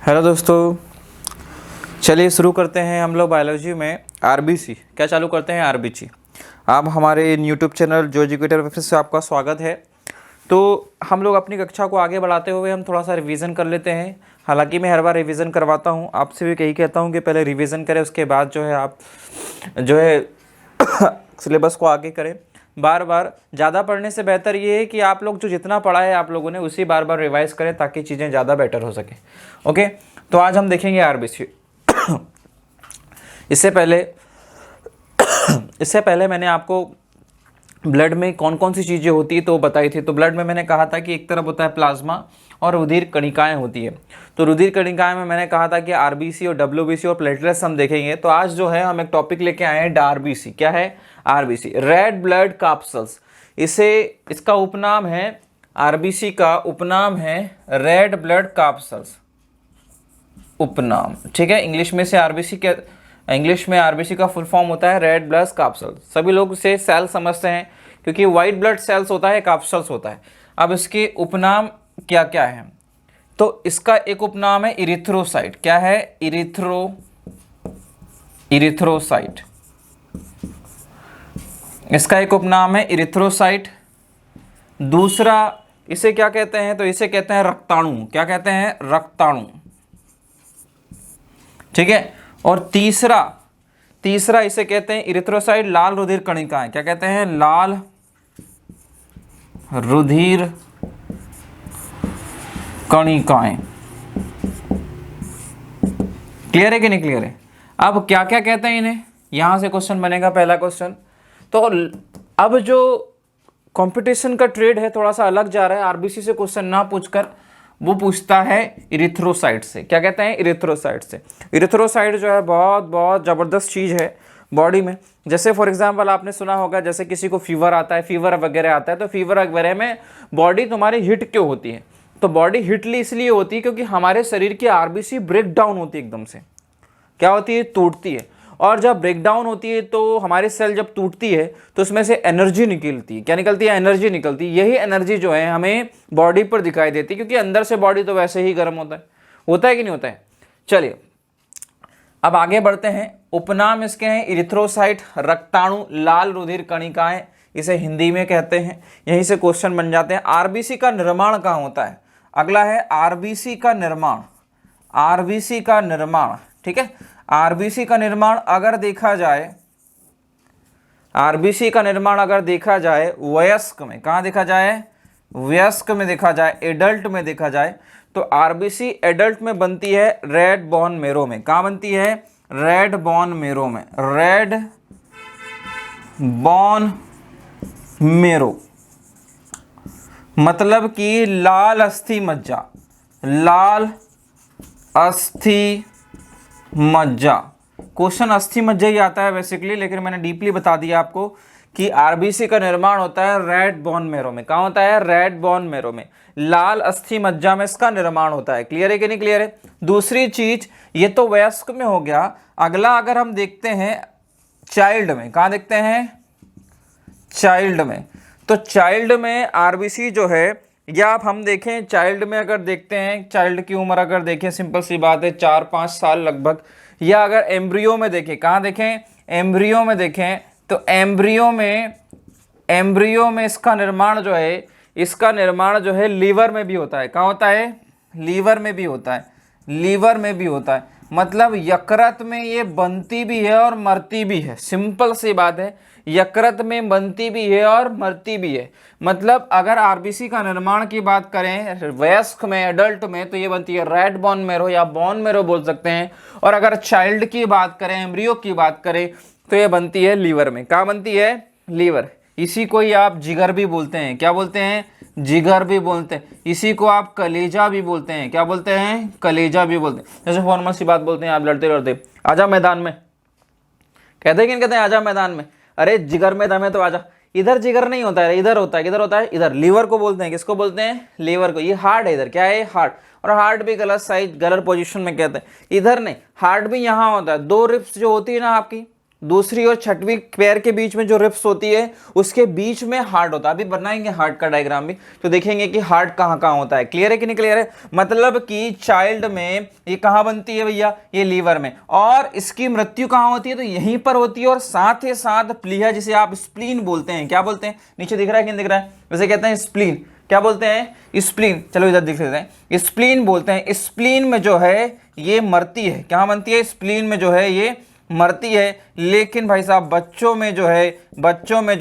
Hello दोस्तों, चलिए शुरू करते हैं। हम लोग बायोलॉजी में आरबीसी क्या चालू करते हैं। आरबीसी आप हमारे यूट्यूब चैनल जो एजुकेटर फिर से आपका स्वागत है। तो हम लोग अपनी कक्षा को आगे बढ़ाते हुए हम थोड़ा सा रिवीजन कर लेते हैं। हालांकि मैं हर बार रिवीजन करवाता हूं, आपसे भी यही कहता हूं कि पहले रिवीजन करें, उसके बाद जो है आप जो है सिलेबस को आगे करें। बार बार ज़्यादा पढ़ने से बेहतर ये है कि आप लोग जो जितना पढ़ा है आप लोगों ने उसी बार बार रिवाइज करें ताकि चीज़ें ज़्यादा बेटर हो सके। ओके, तो आज हम देखेंगे आरबीसी। इससे पहले मैंने आपको ब्लड में कौन कौन सी चीज़ें होती है तो बताई थी। तो ब्लड में मैंने कहा था कि एक तरफ होता है प्लाज्मा और रुधिर कणिकाएं होती है। तो रुधिर कणिकाएं में मैंने कहा था कि आरबीसी और डब्ल्यूबीसी और प्लेटलेट्स हम देखेंगे। तो आज जो है हम एक टॉपिक लेके आए हैं आरबीसी। क्या है आरबीसी? Red blood corpuscles. इसका उपनाम है, आरबीसी का उपनाम है रेड ब्लड कार्पसल्स, उपनाम। ठीक है, इंग्लिश में आरबीसी का फुल फॉर्म होता है रेड ब्लड कार्पसल्स। सभी लोग इसे सेल समझते हैं क्योंकि व्हाइट ब्लड सेल्स होता है, कार्पसल्स होता है। अब इसके उपनाम क्या क्या है? तो इसका एक उपनाम है इरिथ्रोसाइट। क्या है? इरिथ्रोसाइट। इसका एक उपनाम है इरिथ्रोसाइट। दूसरा इसे क्या कहते हैं? तो इसे कहते हैं रक्ताणु। क्या कहते हैं? रक्ताणु। ठीक है। और तीसरा इसे कहते हैं इरिथ्रोसाइट लाल रुधिर कणिकाएं। क्या कहते हैं? लाल रुधिर कणिकाएं। क्लियर है कि नहीं क्लियर है? अब क्या क्या कहते हैं इन्हें, यहां से क्वेश्चन बनेगा। पहला क्वेश्चन, तो अब जो कंपटीशन का ट्रेड है थोड़ा सा अलग जा रहा है। आरबीसी से क्वेश्चन ना पूछकर वो पूछता है इरिथ्रोसाइट से। क्या कहते हैं? इरिथ्रोसाइट से। इरिथ्रोसाइट जो है बहुत बहुत ज़बरदस्त चीज़ है बॉडी में। जैसे फॉर एग्जांपल आपने सुना होगा, जैसे किसी को फीवर आता है, फीवर वगैरह आता है, तो फीवर वगैरह में बॉडी तुम्हारी हिट क्यों होती है? तो बॉडी हिटली इसलिए होती है क्योंकि हमारे शरीर की आरबीसी ब्रेक डाउन होती है एकदम से। क्या होती है? टूटती है। और जब ब्रेक डाउन होती है तो हमारी सेल जब टूटती है तो उसमें से एनर्जी निकलती है। क्या निकलती है? एनर्जी निकलती है। यही एनर्जी जो है हमें बॉडी पर दिखाई देती है क्योंकि अंदर से बॉडी तो वैसे ही गर्म होता है कि नहीं होता है? चलिए अब आगे बढ़ते हैं। उपनाम इसके हैं इरिथ्रोसाइट, रक्ताणु, लाल रुधिर कणिकाएं, इसे हिंदी में कहते हैं। यहीं से क्वेश्चन बन जाते हैं। आरबीसी का निर्माण कहाँ होता है? अगला है आरबीसी का निर्माण। आरबीसी का निर्माण, ठीक है। आरबीसी का निर्माण अगर देखा जाए, आरबीसी का निर्माण अगर देखा जाए वयस्क में, कहाँ देखा जाए? वयस्क में देखा जाए, एडल्ट में देखा जाए, तो आरबीसी एडल्ट में बनती है रेड बोन मेरो में। कहाँ बनती है? रेड बोन मेरो में। रेड बोन मेरो मतलब कि लाल अस्थि मज्जा। लाल अस्थि मज्जा। क्वेश्चन अस्थि मज्जा ही आता है बेसिकली, लेकिन मैंने डीपली बता दिया आपको कि आरबीसी का निर्माण होता है रेड बोन मेरो में। कहाँ होता है? रेड बोन मेरो में, लाल अस्थि मज्जा में इसका निर्माण होता है। क्लियर है कि नहीं क्लियर है? दूसरी चीज, ये तो वयस्क में हो गया। अगला अगर हम देखते हैं चाइल्ड में, कहाँ देखते हैं? चाइल्ड में। तो चाइल्ड में आरबीसी जो है, या आप हम देखें चाइल्ड में अगर देखते हैं, चाइल्ड की उम्र अगर देखें, सिंपल सी बात है 4-5 साल लगभग। या अगर एम्ब्रियो में देखें, कहाँ देखें? एम्ब्रियो में देखें, तो एम्ब्रियो में इसका निर्माण जो है लीवर में भी होता है। कहाँ होता है? लीवर में भी होता है। लीवर में भी होता है मतलब यकृत में ये बनती भी है और मरती भी है। सिंपल सी बात है, यकृत में बनती भी है और मरती भी है। मतलब अगर आरबीसी का निर्माण की बात करें वयस्क में, एडल्ट में, तो ये बनती है रेड बोन मेरो या बोन मेरो बोल सकते हैं। और अगर चाइल्ड की बात करें, एम्ब्रियो की बात करें, तो ये बनती है लीवर में। कहाँ बनती है? लीवर। इसी को ही आप जिगर भी बोलते हैं। क्या बोलते हैं? जिगर भी बोलते हैं। इसी को आप कलेजा भी बोलते हैं। क्या बोलते हैं? कलेजा भी बोलते हैं। जैसे फॉर्मल सी बात बोलते हैं, आप लड़ते लड़ते आजा मैदान में, कहते हैं कि नहीं कहते हैं? आजा मैदान में। अरे जिगर में दम है तो आजा। इधर जिगर नहीं होता है, इधर होता है। किधर होता है? इधर। लीवर को बोलते हैं। किसको बोलते हैं? लीवर को। ये हार्ट है, इधर क्या है? हार्ट। और हार्ट भी गलत साइज, गलत पोजीशन में कहते हैं, इधर नहीं। हार्ट भी यहाँ होता है। 2 रिब्स जो होती है ना आपकी, दूसरी और छठवीं पैर के बीच में जो रिप्स होती है उसके बीच में हार्ट होता है। अभी बनाएंगे हार्ट का डायग्राम भी, तो देखेंगे कि हार्ट कहाँ कहाँ होता है। क्लियर है कि नहीं क्लियर है? मतलब कि चाइल्ड में ये कहाँ बनती है भैया, ये लीवर में, और इसकी मृत्यु कहाँ होती है, तो यहीं पर होती है। और साथ ही साथ प्लीहा, जिसे आप स्प्लीन बोलते हैं, क्या बोलते हैं, नीचे दिख रहा है कि नहीं दिख रहा है, वैसे कहते हैं स्प्लीन, क्या बोलते हैं, स्प्लीन। चलो इधर दिख लेते हैं, स्प्लीन बोलते हैं। स्प्लीन में जो है ये मरती है, क्या बनती है, स्प्लीन में जो है ये मरती है। लेकिन भाई साहब बच्चों में जो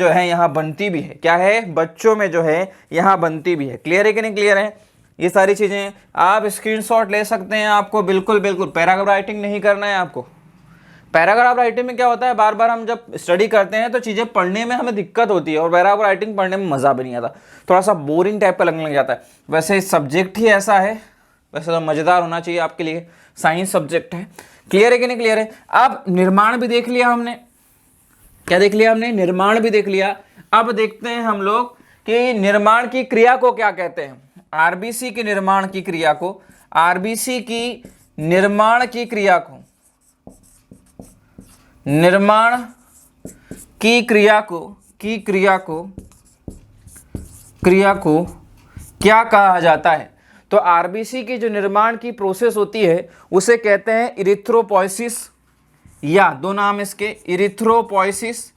है यहाँ बनती भी है। क्या है, बच्चों में जो है यहाँ बनती भी है। क्लियर है कि नहीं क्लियर है? ये सारी चीजें आप स्क्रीनशॉट ले सकते हैं। आपको बिल्कुल पैराग्राफ राइटिंग नहीं करना है आपको। पैराग्राफ राइटिंग में क्या होता है, बार बार हम जब स्टडी करते हैं तो चीज़ें पढ़ने में हमें दिक्कत होती है और पैराग्राफ राइटिंग पढ़ने में मज़ा भी नहीं आता, थोड़ा सा बोरिंग टाइप का लगने लग जाता है। वैसे सब्जेक्ट ही ऐसा है, वैसे तो मज़ेदार होना चाहिए आपके लिए, साइंस सब्जेक्ट है। क्लियर है कि नहीं क्लियर है? अब निर्माण भी देख लिया हमने, क्या देख लिया हमने, निर्माण भी देख लिया। अब देखते हैं हम लोग कि निर्माण की क्रिया को क्या कहते हैं। आरबीसी के निर्माण की क्रिया को, आरबीसी की निर्माण की क्रिया को, निर्माण की क्रिया को क्या कहा जाता है? तो आरबीसी की जो निर्माण की प्रोसेस होती है उसे कहते हैं इरिथ्रोपोइसिस, या दो नाम इसके, इरिथ्रोपोइसिस।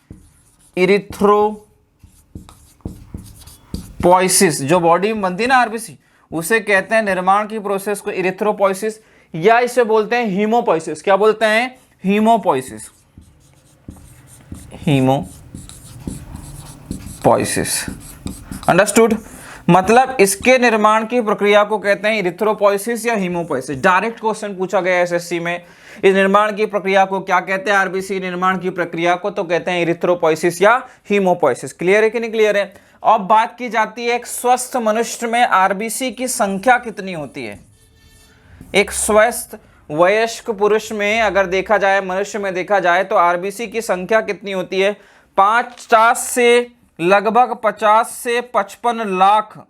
जो बॉडी में बनती है ना आरबीसी, उसे कहते हैं निर्माण की प्रोसेस को इरिथ्रोपोइसिस, या इसे बोलते हैं हीमोपोइसिस। क्या बोलते हैं, हीमोपोइसिस, हीमोपोइसिस। अंडरस्टूड? मतलब इसके निर्माण की प्रक्रिया को कहते हैं इरिथ्रोपोइसिस या हीमोपोइसिस। डायरेक्ट क्वेश्चन पूछा गया एसएससी में, इस निर्माण की प्रक्रिया को क्या कहते हैं, आरबीसी निर्माण की प्रक्रिया को तो कहते हैं इरिथ्रोपोइसिस या हीमोपोइसिस। क्लियर है कि नहीं क्लियर है? अब बात की जाती है एक स्वस्थ मनुष्य में आरबीसी की संख्या कितनी होती है। एक स्वस्थ वयस्क पुरुष में अगर देखा जाए, मनुष्य में देखा जाए, तो आरबीसी की संख्या कितनी होती है, 50 से लगभग 50 से 55 लाख,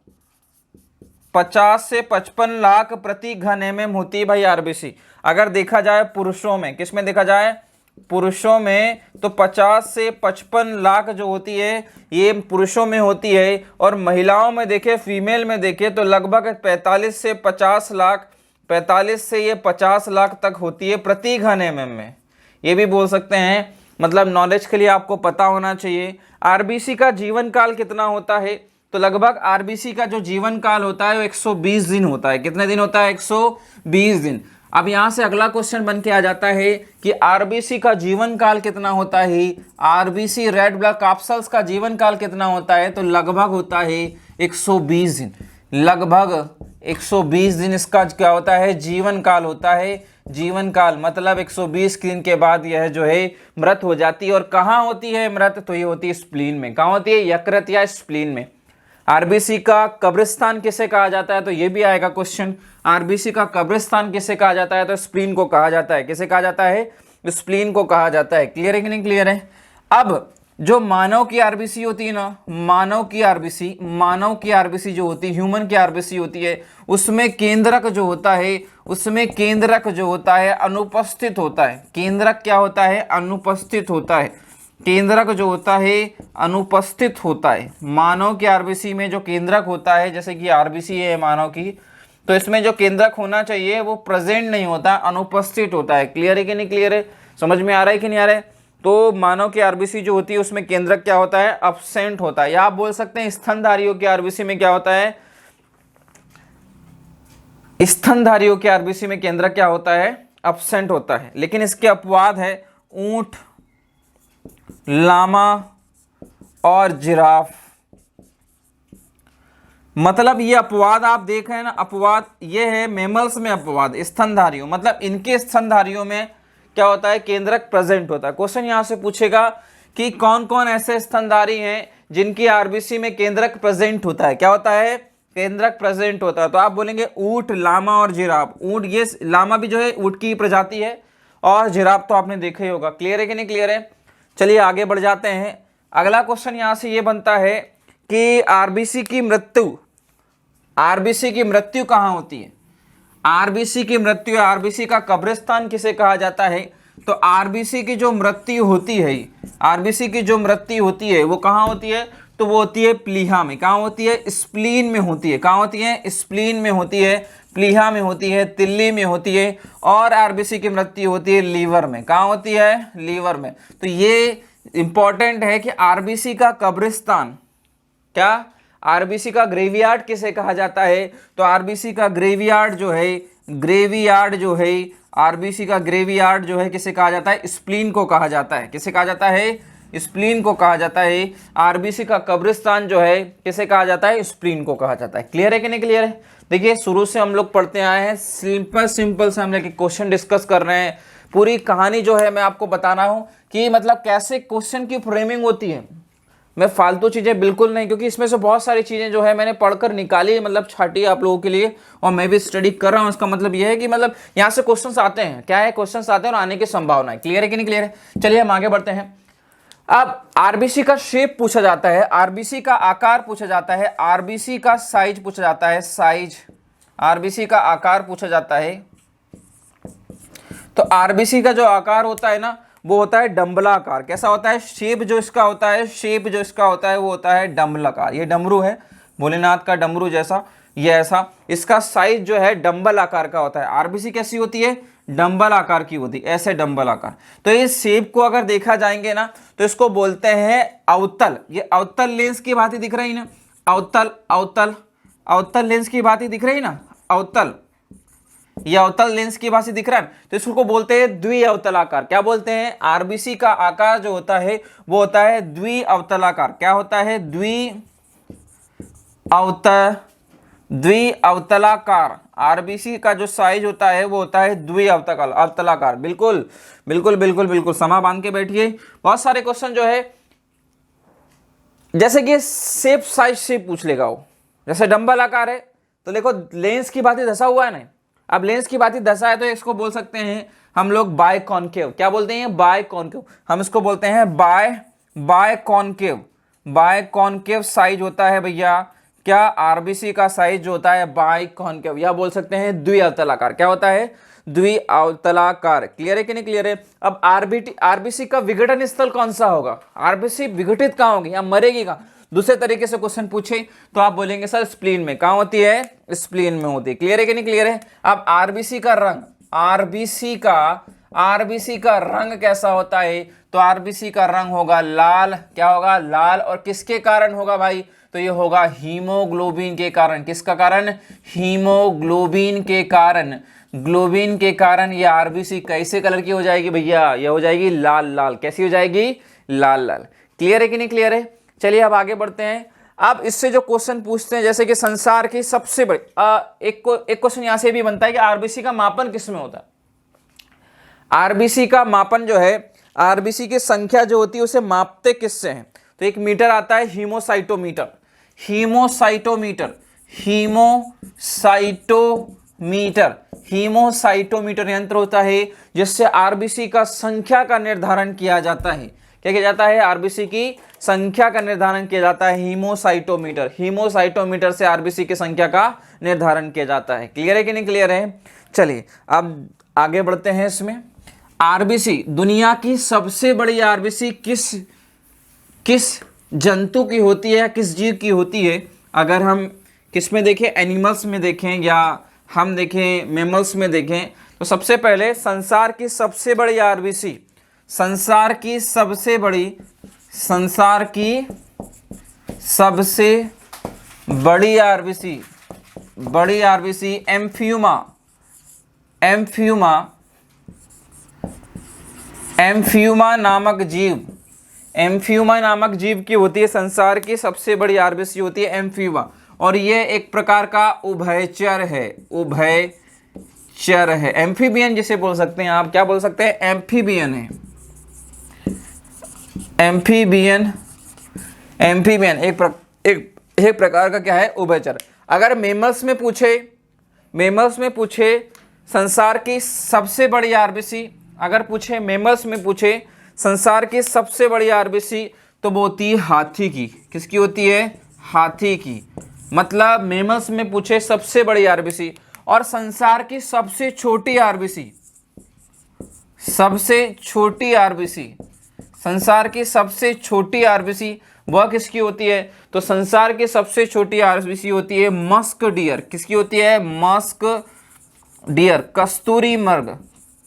50 से 55 लाख प्रति घन एमएम होती है भाई आरबीसी। अगर देखा जाए पुरुषों में, किस में देखा जाए, पुरुषों में, तो 50 से 55 लाख जो होती है ये पुरुषों में होती है। और महिलाओं में देखे, फीमेल में देखे, तो लगभग 45 से 50 लाख, 45 से ये 50 लाख तक होती है प्रति घन एमएम में। ये भी बोल सकते हैं, मतलब नॉलेज के लिए आपको पता होना चाहिए। आरबीसी का जीवन काल कितना होता है, तो लगभग आरबीसी का जो जीवन काल होता है वो 120 दिन होता है। कितने दिन होता है, 120 दिन। अब यहाँ से अगला क्वेश्चन बन के आ जाता है कि आरबीसी का जीवन काल कितना होता है, आरबीसी रेड ब्लड कैप्सूल्स का जीवन काल कितना होता है, तो लगभग होता है 120 दिन। लगभग 120 दिन इसका क्या होता है, जीवन काल होता है। जीवन काल मतलब 120 दिन के बाद यह जो है मृत हो जाती है। और कहाँ होती है मृत, तो ये होती है स्प्लीन में। कहाँ होती है, यकृत या स्प्लीन में। आरबीसी का कब्रिस्तान किसे कहा जाता है, तो ये भी आएगा क्वेश्चन। आरबीसी का कब्रिस्तान किसे कहा जाता है, तो स्प्लीन को कहा जाता है। किसे कहा जाता है, स्प्लीन को कहा जाता है। क्लियर है कि नहीं क्लियर है? अब जो मानव की आरबीसी होती है ना, मानव की आरबीसी जो होती है, ह्यूमन की आरबीसी होती है, उसमें केंद्रक जो होता है अनुपस्थित होता है। केंद्रक क्या होता है, अनुपस्थित होता है। केंद्रक जो होता है अनुपस्थित होता है। मानव की आरबीसी में जो केंद्रक होता है, जैसे कि आरबीसी है मानव की, तो इसमें जो केंद्रक होना चाहिए वो प्रेजेंट नहीं होता, अनुपस्थित होता है। क्लियर है कि नहीं क्लियर है? समझ में आ रहा है कि नहीं आ रहा है? तो मानव की आरबीसी जो होती है उसमें केंद्रक क्या होता है, अब्सेंट होता है। या आप बोल सकते हैं स्तनधारियों की आरबीसी में क्या होता है, स्तनधारियों की आरबीसी में केंद्रक क्या होता है, अब्सेंट होता है। लेकिन इसके अपवाद है ऊंट, लामा और जिराफ। मतलब ये अपवाद आप देख रहे हैं ना, अपवाद ये है मेमल्स में अपवाद, स्तनधारियों, मतलब इनके स्तनधारियों में क्या होता है, केंद्रक प्रेजेंट होता है। क्वेश्चन यहां से पूछेगा कि कौन कौन ऐसे स्तनधारी हैं जिनकी आरबीसी में केंद्रक प्रेजेंट होता है। क्या होता है, केंद्रक प्रेजेंट होता है। तो आप बोलेंगे ऊंट, लामा और जिराफ। ऊंट, ये लामा भी जो है ऊंट की प्रजाति है, और जिराफ तो आपने देखा ही होगा। क्लियर है कि नहीं क्लियर है? चलिए आगे बढ़ जाते हैं। अगला क्वेश्चन यहां से ये बनता है कि आरबीसी की मृत्यु कहां होती है। आरबीसी की मृत्यु, आरबीसी का कब्रिस्तान किसे कहा जाता है, तो आरबीसी की जो मृत्यु होती है, आरबीसी की जो मृत्यु होती है वो कहाँ होती है, तो वो होती है प्लीहा में। कहाँ होती है, स्प्लीन में होती है। कहाँ होती है, स्प्लीन में होती है, प्लीहा में होती है, तिल्ली में होती है। और आरबीसी की मृत्यु होती है लीवर में। कहाँ होती है, लीवर में। तो ये इंपॉर्टेंट है कि आरबीसी का कब्रिस्तान, क्या आरबीसी का ग्रेवयार्ड किसे कहा जाता है, तो आरबीसी का ग्रेवयार्ड जो है, ग्रेवयार्ड जो है, आरबीसी का ग्रेवयार्ड जो है किसे कहा जाता है, स्प्लीन को कहा जाता है। किसे कहा जाता है, स्प्लीन को कहा जाता है। आरबीसी का कब्रिस्तान जो है किसे कहा जाता है, स्प्लीन को कहा जाता है। क्लियर है कि नहीं क्लियर है। देखिए शुरू से हम लोग पढ़ते आए हैं, सिंपल से हम लोग क्वेश्चन डिस्कस कर रहे हैं। पूरी कहानी जो है मैं आपको बता रहा हूं कि मतलब कैसे क्वेश्चन की फ्रेमिंग होती है। मैं फालतू चीज़ें बिल्कुल नहीं, क्योंकि इसमें से बहुत सारी चीज़ें जो है मैंने पढ़कर निकाली, मतलब छाटी आप लोगों के लिए, और मैं भी स्टडी कर रहा हूँ। इसका मतलब यह है कि मतलब यहाँ से क्वेश्चंस आते हैं, क्या है, क्वेश्चंस आते हैं और आने की संभावना है। क्लियर है कि नहीं क्लियर है। चलिए हम आगे बढ़ते हैं। अब आरबीसी का शेप पूछा जाता है, आरबीसी का आकार पूछा जाता है, आरबीसी का साइज पूछा जाता है, साइज, आरबीसी का आकार पूछा जाता है। तो आरबीसी का जो आकार होता है ना, वो होता है डम्बलाकार। कैसा होता है, शेप जो इसका होता है, शेप जो इसका होता है वो होता है डम्बलाकार। ये डमरू है, भोलेनाथ का डमरू जैसा, ये ऐसा। इसका साइज जो है डम्बल आकार का होता है। आरबीसी कैसी होती है, डम्बल आकार की होती है, ऐसे डम्बल आकार। तो इस शेप को अगर देखा जाएंगे ना, तो इसको बोलते हैं अवतल। ये अवतल लेंस की बात ही दिख रही ना, अवतल, अवतल, अवतल लेंस की बात ही दिख रही ना, अवतल, ये अवतल लेंस की भांति दिख रहा है, तो इसको बोलते हैं द्विअवतलाकार। क्या बोलते हैं, आरबीसी का आकार जो होता है वो होता है द्विअवतलाकार। क्या होता है, द्विअवतलाकार। आरबीसी का जो साइज होता है वो होता है द्विअवतलाकार। बिल्कुल बिल्कुल बिल्कुल बिल्कुल, समा बांध के बैठिए। बहुत सारे क्वेश्चन जो है, जैसे कि शेप, साइज से पूछ लेगा वो। जैसे डंबल आकार है, तो देखो लेंस की बात ही धसा हुआ है ना, अब लेंस की बात ही धसा है, तो इसको बोल सकते हैं हम लोग बाय कॉन्केव। क्या बोलते हैं, बाय कॉन्केव। हम इसको बोलते हैं biconcave. Biconcave size होता है भैया, क्या, आरबीसी का साइज जो होता है बाय कॉन्केव, या बोल सकते हैं द्विअवतलाकार। क्या होता है, द्विअवतलाकार। क्लियर है कि नहीं क्लियर है। अब आरबीसी का विघटन स्थल कौन सा होगा, आरबीसी विघटित कहाँ होगी या मरेगी कहाँ। दूसरे तरीके से क्वेश्चन पूछे तो आप बोलेंगे सर स्प्लीन में। कहाँ होती है, स्प्लीन में होती है। क्लियर है कि नहीं क्लियर है। अब आरबीसी का रंग, आरबीसी का रंग कैसा होता है, तो आरबीसी का रंग होगा लाल। क्या होगा, लाल। और किसके कारण होगा भाई, तो ये होगा हीमोग्लोबिन के कारण। किसका कारण, हीमोग्लोबिन के कारण। ग्लोबिन के कारण ये आरबीसी कैसे कलर की हो जाएगी भैया, ये हो जाएगी लाल लाल। कैसी हो जाएगी, लाल लाल। क्लियर है कि नहीं क्लियर है। चलिए अब आगे बढ़ते हैं। अब इससे जो क्वेश्चन पूछते हैं, जैसे कि संसार की सबसे बड़ी एक क्वेश्चन यहां से भी बनता है कि आरबीसी का मापन किसमें होता है। आरबीसी का मापन जो है, आरबीसी की संख्या जो होती है उसे मापते किससे हैं, तो एक मीटर आता है हीमोसाइटोमीटर। हीमोसाइटोमीटर यंत्र होता है जिससे आरबीसी का संख्या का निर्धारण किया जाता है। क्या किया जाता है, आरबीसी की संख्या का निर्धारण किया जाता है हीमोसाइटोमीटर से आरबीसी की संख्या का निर्धारण किया जाता है। क्लियर है कि नहीं क्लियर है। चलिए अब आगे बढ़ते हैं। इसमें आरबीसी, दुनिया की सबसे बड़ी आरबीसी किस जंतु की होती है या किस जीव की होती है। अगर हम किस में देखें, एनिमल्स में देखें या हम देखें मैमल्स में देखें, तो सबसे पहले संसार की सबसे बड़ी आरबीसी, संसार की सबसे बड़ी आरबीसी एम्फियूमा नामक जीव की होती है। संसार की सबसे बड़ी आरबीसी होती है एम्फियूमा, और ये एक प्रकार का उभयचर है। एम्फीबियन जिसे बोल सकते हैं आप, क्या बोल सकते हैं, एम्फीबियन है। एम्फीबियन एक प्रकार का क्या है, उभयचर। अगर मेमल्स में पूछे संसार की सबसे बड़ी आरबीसी, अगर पूछे मेमल्स में पूछे संसार की सबसे बड़ी आरबीसी, तो वो होती है हाथी की। किसकी होती है, हाथी की। मतलब मेमल्स में पूछे सबसे बड़ी आरबीसी, और संसार की सबसे छोटी आरबीसी, सबसे छोटी आरबीसी, संसार की सबसे छोटी आरबीसी वह किसकी होती है? तो संसार की सबसे छोटी आरबीसी होती है मस्क डियर। किसकी होती है? मस्क डियर, कस्तूरी मृग।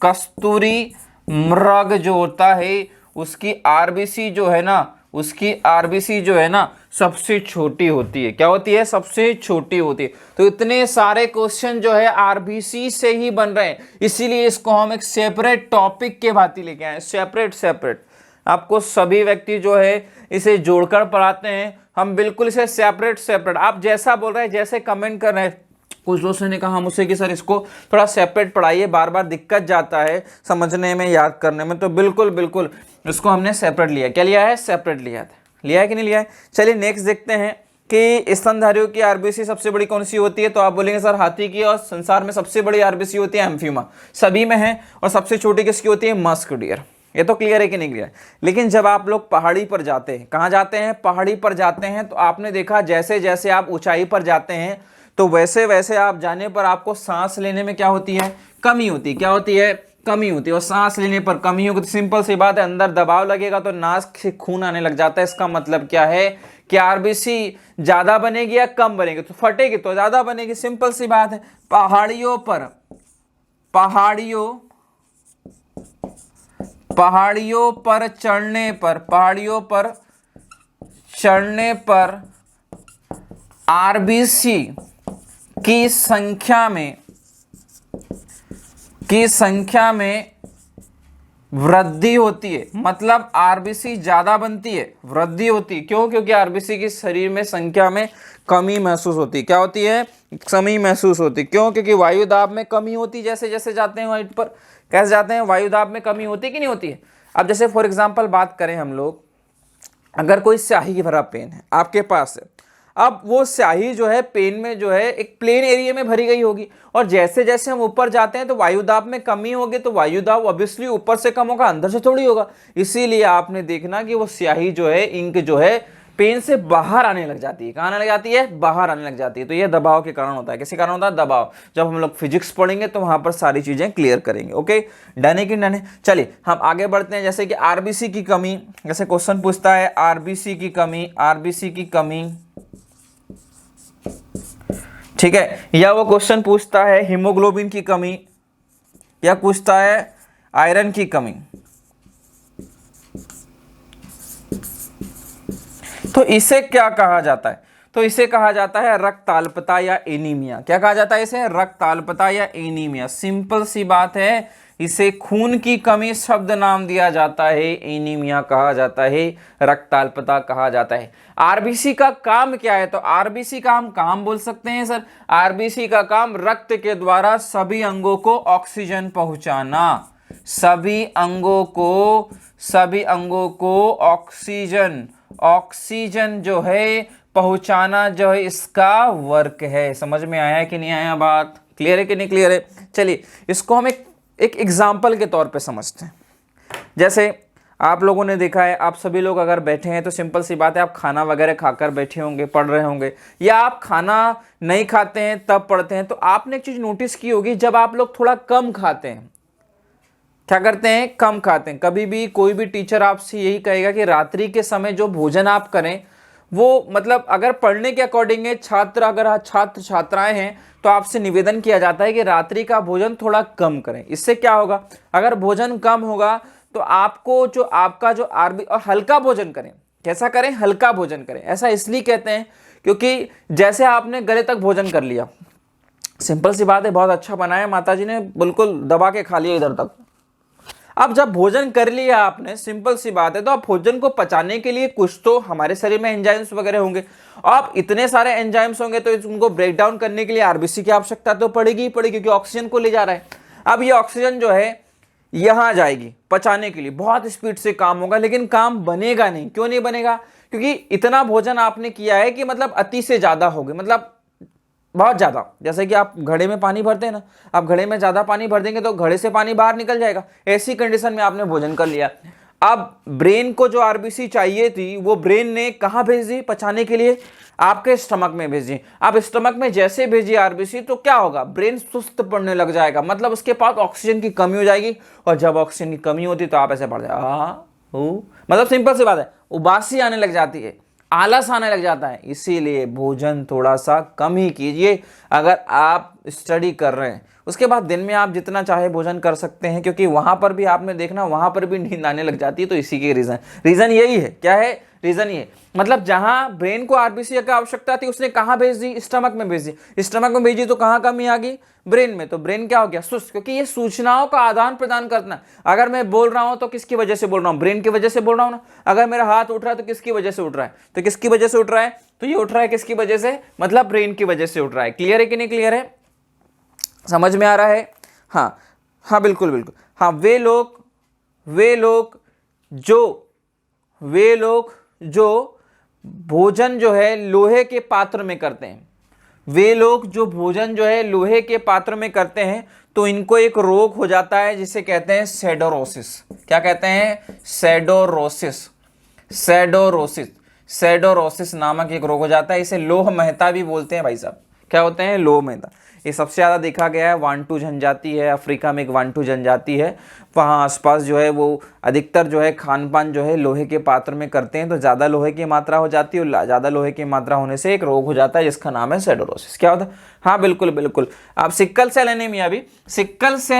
कस्तूरी मृग जो होता है उसकी आरबीसी जो है ना, उसकी आरबीसी जो है ना सबसे छोटी होती है। क्या होती है? सबसे छोटी होती है। तो इतने सारे क्वेश्चन जो है आरबीसी से ही बन रहे हैं, इसीलिए इसको हम एक सेपरेट टॉपिक के भांति लेके आए, सेपरेट। आपको सभी व्यक्ति जो है इसे जोड़कर पढ़ाते हैं, हम बिल्कुल इसे सेपरेट। आप जैसा बोल रहे हैं, जैसे कमेंट कर रहे हैं, कुछ दोस्तों ने कहा मुझसे कि सर इसको थोड़ा सेपरेट पढ़ाइए, बार बार दिक्कत जाता है समझने में, याद करने में, तो बिल्कुल इसको हमने सेपरेट लिया। क्या लिया है? सेपरेट लिया है कि नहीं लिया है? चलिए नेक्स्ट देखते हैं कि स्तनधारियों की आरबीसी सबसे बड़ी कौन सी होती है? तो आप बोलेंगे सर हाथी की, और संसार में सबसे बड़ी आरबीसी होती है एम्फीमा, सभी में है, और सबसे छोटी किसकी होती है? Musk deer. ये तो क्लियर है कि नहीं क्लियर? लेकिन जब आप लोग पहाड़ी पर जाते हैं, कहाँ जाते हैं? पहाड़ी पर जाते हैं, तो आपने देखा जैसे जैसे आप ऊंचाई पर जाते हैं तो वैसे वैसे आप जाने पर आपको सांस लेने में क्या होती है? कमी होती है। क्या होती है? कमी होती है। और सांस लेने पर कमी होगी तो सिंपल सी बात है, अंदर दबाव लगेगा तो नाक से खून आने लग जाता है। इसका मतलब क्या है कि आरबीसी ज्यादा बनेगी या कम बनेगी? तो फटेगी तो ज्यादा बनेगी, सिंपल सी बात है। पहाड़ियों पर चढ़ने पर आरबीसी की संख्या में वृद्धि होती है। मतलब आरबीसी ज्यादा बनती है, वृद्धि होती है। क्यों? क्योंकि आरबीसी की शरीर में संख्या में कमी महसूस होती है। क्या होती है? कमी महसूस होती है। क्यों? क्योंकि वायु दाब में कमी होती है। जैसे जैसे जाते हैं हाइट पर, कैसे जाते हैं? वायु दाब में कमी होती है कि नहीं होती है? अब जैसे फॉर एग्जाम्पल बात करें हम लोग, अगर कोई स्याही भरा पेन है आपके पास है, अब वो स्याही जो है पेन में जो है एक प्लेन एरिया में भरी गई होगी, और जैसे जैसे हम ऊपर जाते हैं तो वायुदाब में कमी होगी, तो वायुदाब ऑब्वियसली ऊपर से कम होगा, अंदर से थोड़ी होगा। इसीलिए आपने देखना कि वो स्याही जो है, इंक जो है पेन से बाहर आने लग जाती है। कहाँ आने लग जाती है? बाहर आने लग जाती है। तो ये दबाव के कारण होता है। किसके कारण होता है? दबाव। जब हम लोग फिजिक्स पढ़ेंगे तो वहां पर सारी चीजें क्लियर करेंगे। ओके, डन है कि डन है? चलिए हम आगे बढ़ते हैं। जैसे कि आरबीसी की कमी, जैसे क्वेश्चन पूछता है आरबीसी की कमी, ठीक है, या वो क्वेश्चन पूछता है हीमोग्लोबिन की कमी, या पूछता है आयरन की कमी, तो इसे क्या कहा जाता है? तो इसे कहा जाता है रक्ताल्पता या एनीमिया। क्या कहा जाता है इसे? रक्ताल्पता या एनीमिया। सिंपल सी बात है, इसे खून की कमी शब्द नाम दिया जाता है, एनीमिया कहा जाता है, रक्ताल्पता कहा जाता है। आरबीसी का काम क्या है? तो आरबीसी का हम काम बोल सकते हैं सर, आरबीसी का काम रक्त के द्वारा सभी अंगों को ऑक्सीजन पहुंचाना, सभी अंगों को ऑक्सीजन जो है पहुंचाना जो है, इसका वर्क है। समझ में आया है कि नहीं आया? बात क्लियर है कि नहीं क्लियर है? चलिए इसको हम एक एग्जाम्पल के तौर पे समझते हैं। जैसे आप लोगों ने देखा है, आप सभी लोग अगर बैठे हैं तो सिंपल सी बात है, आप खाना वगैरह खाकर बैठे होंगे, पढ़ रहे होंगे, या आप खाना नहीं खाते हैं तब पढ़ते हैं। तो आपने एक चीज नोटिस की होगी, जब आप लोग थोड़ा कम खाते हैं, क्या करते हैं? कम खाते हैं। कभी भी कोई भी टीचर आपसे यही कहेगा कि रात्रि के समय जो भोजन आप करें वो, मतलब अगर पढ़ने के अकॉर्डिंग है, छात्र छात्राएं हैं तो आपसे निवेदन किया जाता है कि रात्रि का भोजन थोड़ा कम करें। इससे क्या होगा? अगर भोजन कम होगा तो आपको जो आपका जो आरबी, और हल्का भोजन करें। कैसा करें? हल्का भोजन करें। ऐसा इसलिए कहते हैं क्योंकि जैसे आपने गले तक भोजन कर लिया, सिंपल सी बात है, बहुत अच्छा बनाया माताजी ने, बिल्कुल दबा के खा लिया इधर तक। अब जब भोजन कर लिया आपने, सिंपल सी बात है, तो आप भोजन को पचाने के लिए कुछ तो हमारे शरीर में एंजाइम्स वगैरह होंगे। अब इतने सारे एंजाइम्स होंगे तो उनको ब्रेक डाउन करने के लिए आरबीसी की आवश्यकता तो पड़ेगी ही पड़ेगी, क्योंकि ऑक्सीजन को ले जा रहा है। अब ये ऑक्सीजन जो है यहां जाएगी पचाने के लिए, बहुत स्पीड से काम होगा, लेकिन काम बनेगा नहीं। क्यों नहीं बनेगा? क्योंकि इतना भोजन आपने किया है कि मतलब अति से ज्यादा हो गए, मतलब बहुत ज्यादा। जैसे कि आप घड़े में पानी भरते हैं ना, आप घड़े में ज्यादा पानी भर देंगे तो घड़े से पानी बाहर निकल जाएगा। ऐसी कंडीशन में आपने भोजन कर लिया। अब ब्रेन को जो आरबीसी चाहिए थी वो ब्रेन ने कहाँ भेज दी पचाने के लिए, आपके स्टमक में भेजी। अब स्टमक में जैसे भेजी आरबीसी तो क्या होगा, ब्रेन सुस्त पड़ने लग जाएगा, मतलब उसके पास ऑक्सीजन की कमी हो जाएगी, और जब ऑक्सीजन की कमी होती तो आप ऐसे पड़ जाए, मतलब सिंपल सी बात है, उबासी आने लग जाती है, आलस आने लग जाता है। इसीलिए भोजन थोड़ा सा कम ही कीजिए अगर आप स्टडी कर रहे हैं। उसके बाद दिन में आप जितना चाहे भोजन कर सकते हैं, क्योंकि वहां पर भी आपने देखना वहां पर भी नींद आने लग जाती है। तो इसी के रीजन यही है, क्या है रीजन ये, मतलब जहां ब्रेन को आरबीसी की आवश्यकता थी उसने कहां भेज दी, स्टमक में भेज दी। स्टमक में भेजी तो कहां कमी आ गई, ब्रेन में। तो ब्रेन क्या हो गया, सुस्त, क्योंकि ये सूचनाओं का आदान प्रदान करना। अगर मैं बोल रहा हूं तो किसकी वजह से बोल रहा हूं, ब्रेन की वजह से बोल रहा हूं ना। अगर मेरा हाथ उठ रहा है तो किसकी वजह से उठ रहा है, तो किसकी वजह से उठ रहा है, तो ये उठ रहा है किसकी वजह से, मतलब ब्रेन की वजह से उठ रहा है। क्लियर है कि नहीं क्लियर है, समझ में आ रहा है। हाँ हाँ बिल्कुल बिल्कुल। हाँ वे लोग जो भोजन जो है लोहे के पात्र में करते हैं, वे लोग जो भोजन जो है लोहे के पात्र में करते हैं तो इनको एक रोग हो जाता है जिसे कहते हैं सेडोरोसिस। क्या कहते हैं, सेडोरोसिस नामक एक रोग हो जाता है। इसे लोह महता भी बोलते हैं भाई साहब। क्या होते हैं, लोह महता। ये सबसे ज़्यादा देखा गया है वांटू जनजाति है, अफ्रीका में एक वांटू जनजाति है, वहाँ आसपास जो है वो अधिकतर जो है खान पान जो है लोहे के पात्र में करते हैं, तो ज़्यादा लोहे की मात्रा हो जाती है, और ज़्यादा लोहे की मात्रा होने से एक रोग हो जाता है जिसका नाम है सेडोरोसिस। क्या होता है, हाँ बिल्कुल बिल्कुल। अब सिक्कल सेल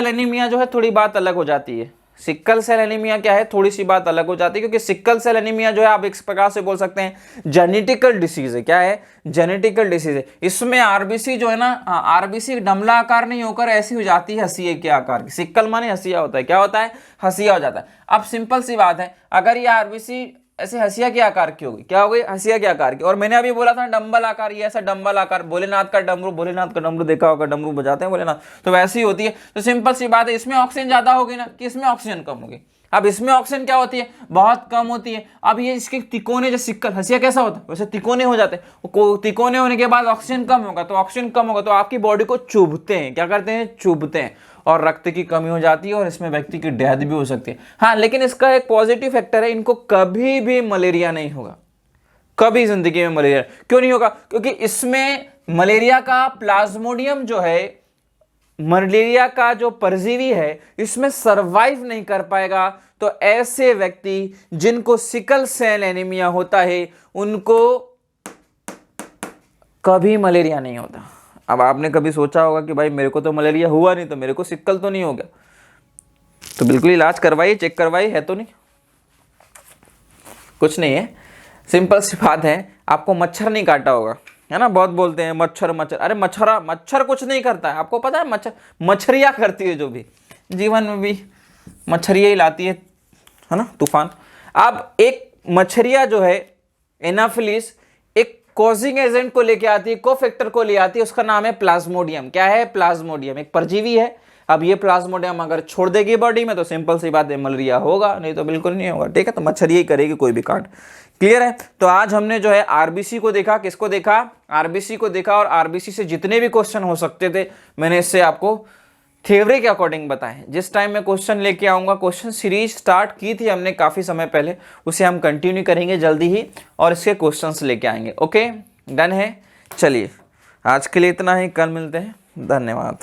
एनीमिया जो है थोड़ी बात अलग हो जाती है। सिक्कल सेल एनीमिया क्या है, थोड़ी सी बात अलग हो जाती है, क्योंकि सिक्कल सेल एनीमिया जो है आप इस प्रकार से बोल सकते हैं जेनेटिकल डिसीज है। क्या है, जेनेटिकल डिसीज है। इसमें आरबीसी जो है ना, आरबीसी डमला आकार नहीं होकर ऐसी हो जाती है हसीए के आकार की। सिक्कल माने हसिया होता है, क्या होता है, हसिया हो जाता है। अब सिंपल सी बात है, अगर ये आरबीसी ऐसे हसिया के आकार की होगी, क्या हो गई, हसिया के आकार की। और मैंने अभी बोला था डंबल आकार, ये ऐसा डंबल आकार, भोलेनाथ का डमरू देखा होगा, डमरू बजाते हैं भोलेनाथ, तो वैसी होती है। तो सिंपल सी बात है, इसमें ऑक्सीजन ज्यादा होगी ना, कि इसमें ऑक्सीजन कम होगी। अब इसमें ऑक्सीजन क्या होती है, बहुत कम होती है। अब ये इसके तिकोने, जो सिक्कल हसिया कैसा होता है वैसे तिकोने हो जाते हैं। तिकोने होने के बाद ऑक्सीजन कम होगा, तो ऑक्सीजन कम होगा तो आपकी बॉडी को चुभते हैं। क्या करते हैं, चुभते हैं, और रक्त की कमी हो जाती है, और इसमें व्यक्ति की डेथ भी हो सकती है। हाँ लेकिन इसका एक पॉजिटिव फैक्टर है, इनको कभी भी मलेरिया नहीं होगा, कभी जिंदगी में मलेरिया क्यों नहीं होगा, क्योंकि इसमें मलेरिया का प्लाज्मोडियम जो है, मलेरिया का जो परजीवी है इसमें सरवाइव नहीं कर पाएगा। तो ऐसे व्यक्ति जिनको सिकल सेल एनीमिया होता है उनको कभी मलेरिया नहीं होता। अब आपने कभी सोचा होगा कि भाई मेरे को तो मलेरिया हुआ नहीं, तो मेरे को सिक्कल तो नहीं हो गया, तो बिल्कुल इलाज करवाइए, चेक करवाइए, है तो नहीं, कुछ नहीं है। सिंपल सी बात है, आपको मच्छर नहीं काटा होगा, है ना। बहुत बोलते हैं मच्छर, अरे मच्छर कुछ नहीं करता है, आपको पता है। मच्छरिया करती है, जो भी जीवन में भी मच्छरिया ही लाती है ना, तूफान। अब एक मच्छरिया जो है एनाफिलिस एक कॉजिंग एजेंट को लेके आती है, कोफैक्टर को ले आती है, उसका नाम है प्लाज्मोडियम। क्या है, प्लाज्मोडियम एक परजीवी है। अब ये प्लाज्मोडियम अगर छोड़ देगी बॉडी में तो सिंपल सी बात है मलेरिया होगा, नहीं तो बिल्कुल नहीं होगा। ठीक है, तो मच्छरिया ही करेगी कोई भी कांड। क्लियर है। तो आज हमने जो है आरबीसी को देखा, किसको देखा, आरबीसी को देखा, और आरबीसी से जितने भी क्वेश्चन हो सकते थे मैंने इससे आपको थ्योरी के अकॉर्डिंग बताएं। जिस टाइम मैं क्वेश्चन लेके आऊँगा, क्वेश्चन सीरीज स्टार्ट की थी हमने काफ़ी समय पहले, उसे हम कंटिन्यू करेंगे जल्दी ही, और इसके क्वेश्चंस लेके आएंगे। ओके, डन है। चलिए आज के लिए इतना ही, कल मिलते हैं, धन्यवाद।